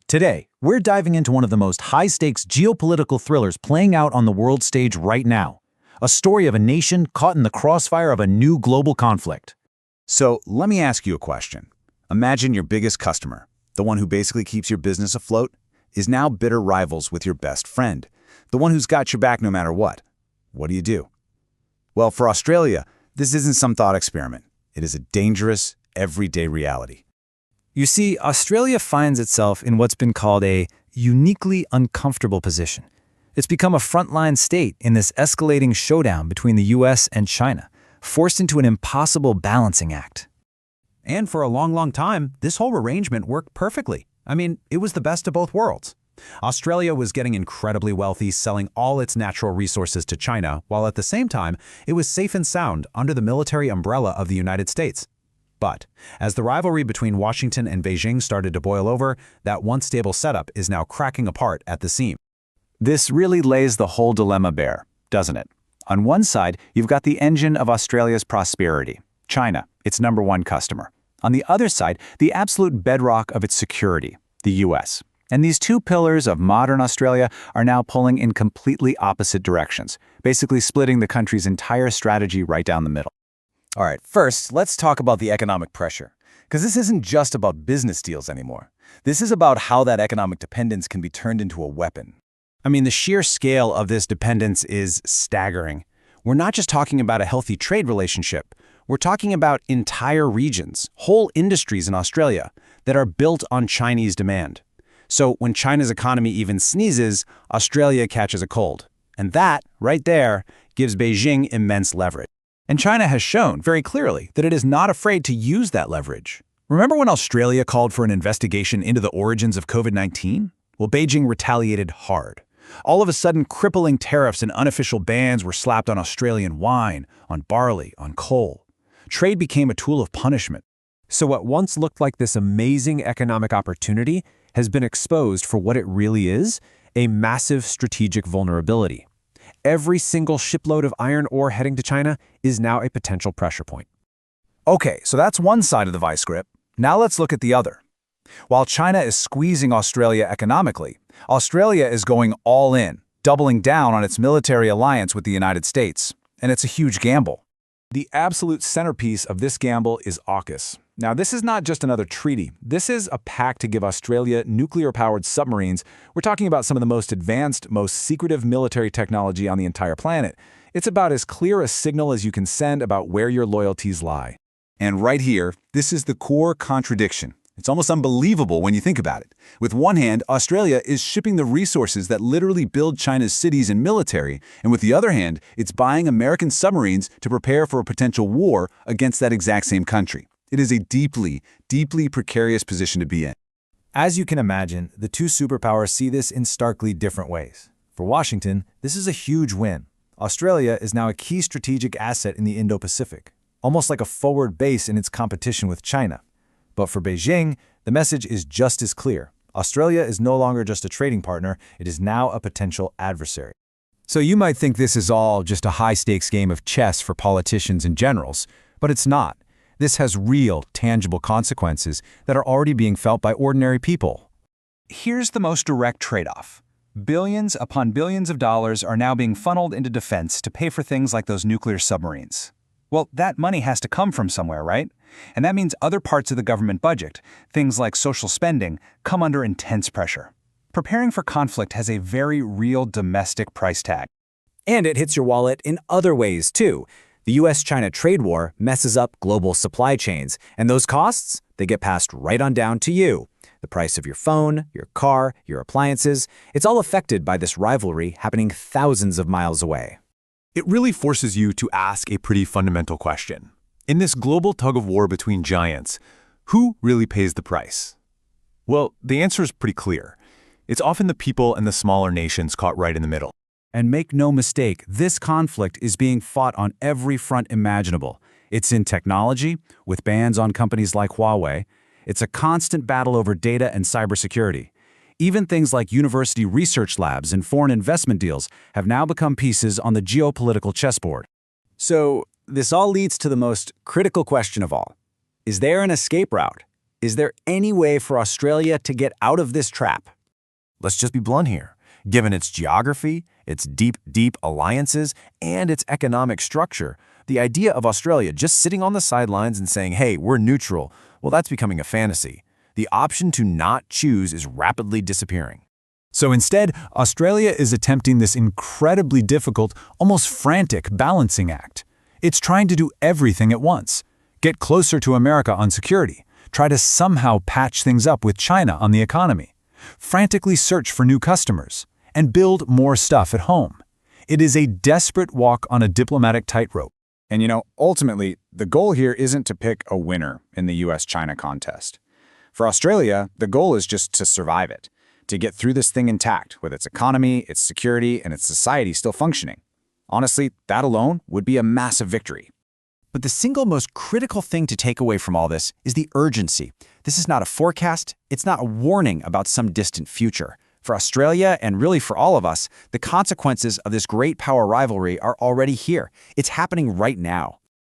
Today, we're diving into one of the most high-stakes geopolitical thrillers playing out on the world stage right now. A story of a nation caught in the crossfire of a new global conflict. So let me ask you a question. Imagine your biggest customer, the one who basically keeps your business afloat, is now bitter rivals with your best friend, the one who's got your back no matter what. What do? Well, for Australia, this isn't some thought experiment. It is a dangerous, everyday reality. You see, Australia finds itself in what's been called a uniquely uncomfortable position. It's become a frontline state in this escalating showdown between the US and China, forced into an impossible balancing act. And for a long time, this whole arrangement worked perfectly. I mean, it was the best of both worlds. Australia was getting incredibly wealthy, selling all its natural resources to China, while at the same time, it was safe and sound under the military umbrella of the United States. But as the rivalry between Washington and Beijing started to boil over, that once stable setup is now cracking apart at the seam. This really lays the whole dilemma bare, doesn't it? On one side, you've got the engine of Australia's prosperity, China, its #1 customer. On the other side, the absolute bedrock of its security, the US. And these two pillars of modern Australia are now pulling in completely opposite directions, basically splitting the country's entire strategy right down the middle. All right, first, let's talk about the economic pressure, because this isn't just about business deals anymore. This is about how that economic dependence can be turned into a weapon. I mean, the sheer scale of this dependence is staggering. We're not just talking about a healthy trade relationship. We're talking about entire regions, whole industries in Australia that are built on Chinese demand. So when China's economy even sneezes, Australia catches a cold. And that, right there, gives Beijing immense leverage. And China has shown very clearly that it is not afraid to use that leverage. Remember when Australia called for an investigation into the origins of COVID-19? Well, Beijing retaliated hard. All of a sudden, crippling tariffs and unofficial bans were slapped on Australian wine, on barley, on coal. Trade became a tool of punishment. So what once looked like this amazing economic opportunity has been exposed for what it really is, a massive strategic vulnerability. Every single shipload of iron ore heading to China is now a potential pressure point. Okay, so that's one side of the vice grip. Now let's look at the other. While China is squeezing Australia economically, Australia is going all in, doubling down on its military alliance with the United States. And it's a huge gamble. The absolute centerpiece of this gamble is AUKUS. Now, this is not just another treaty. This is a pact to give Australia nuclear-powered submarines. We're talking about some of the most advanced, most secretive military technology on the entire planet. It's about as clear a signal as you can send about where your loyalties lie. And right here, this is the core contradiction. It's almost unbelievable when you think about it. With one hand, Australia is shipping the resources that literally build China's cities and military, and with the other hand, it's buying American submarines to prepare for a potential war against that exact same country. It is a deeply precarious position to be in. As you can imagine, the two superpowers see this in starkly different ways. For Washington, this is a huge win. Australia is now a key strategic asset in the Indo-Pacific, almost like a forward base in its competition with China. But for Beijing, the message is just as clear. Australia is no longer just a trading partner, it is now a potential adversary. So you might think this is all just a high-stakes game of chess for politicians and generals, but it's not. This has real, tangible consequences that are already being felt by ordinary people. Here's the most direct trade-off. Billions upon billions of dollars are now being funneled into defense to pay for things like those nuclear submarines. Well, that money has to come from somewhere, right? And that means other parts of the government budget, things like social spending, come under intense pressure. Preparing for conflict has a very real domestic price tag. And it hits your wallet in other ways, too. The US-China trade war messes up global supply chains, and those costs, they get passed right on down to you. The price of your phone, your car, your appliances, it's all affected by this rivalry happening thousands of miles away. It really forces you to ask a pretty fundamental question. In this global tug-of-war between giants, who really pays the price? Well, the answer is pretty clear. It's often the people and the smaller nations caught right in the middle. And make no mistake, this conflict is being fought on every front imaginable. It's in technology, with bans on companies like Huawei. It's a constant battle over data and cybersecurity. Even things like university research labs and foreign investment deals have now become pieces on the geopolitical chessboard. So, this all leads to the most critical question of all. Is there an escape route? Is there any way for Australia to get out of this trap? Let's just be blunt here. Given its geography, its deep alliances, and its economic structure, the idea of Australia just sitting on the sidelines and saying, hey, we're neutral, well, that's becoming a fantasy. The option to not choose is rapidly disappearing. So instead, Australia is attempting this incredibly difficult, almost frantic balancing act. It's trying to do everything at once. Get closer to America on security, try to somehow patch things up with China on the economy, frantically search for new customers, and build more stuff at home. It is a desperate walk on a diplomatic tightrope. And ultimately, the goal here isn't to pick a winner in the US-China contest. For Australia, the goal is just to survive it, to get through this thing intact with its economy, its security, and its society still functioning. Honestly, that alone would be a massive victory. But the single most critical thing to take away from all this is the urgency. This is not a forecast, it's not a warning about some distant future. For Australia, and really for all of us, the consequences of this great power rivalry are already here. It's happening right now.